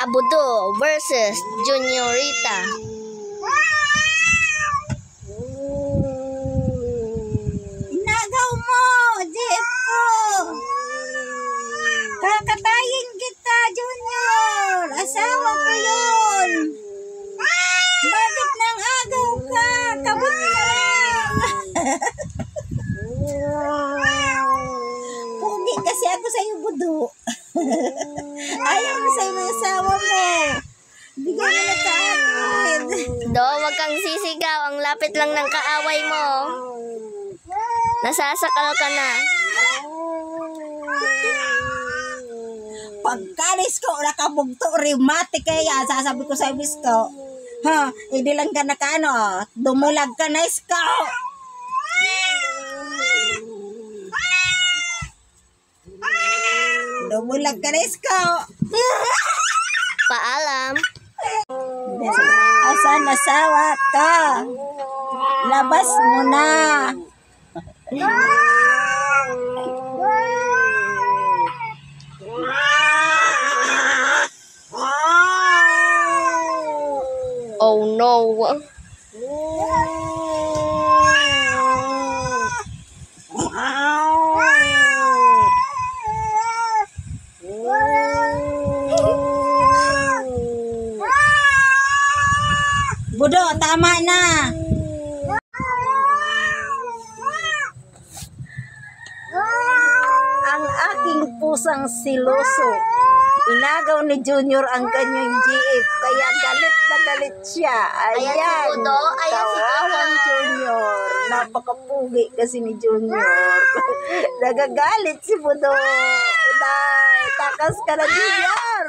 Abudo versus Juniorita. Inagaw mo, Jeff ko. Kakatayin kita, Junior. Asawa ko yun. Bakit nang agaw ka? Kabut ka lang. Pugi kasi ako sa'yo, Budo. Ayaw mo sa'yo ng asawa mo. Bigyan mo na sa akin. Do, wag kang sisigaw. Ang lapit lang ng kaaway mo. Nasasakal ka na. Pagkalis ko, nakabugto, rheumatic kaya, sasabi ko sa Isko, hindi lang ka nakano, dumulag ka na, Isko. Dumulag ka na, Isko. Paalam. Asan asawa ka? Labas mo na. Oh no. Budo, tama na. Ang aking pusang siloso. Inagaw ni Junior ang kanyang GF, kaya galit na galit siya. Ayan si Ayan, Budo, ayan si kawawang Junior. Napakapugi kasi ni Junior. Nagagalit si Budo. Uday, takas ka na, Junior.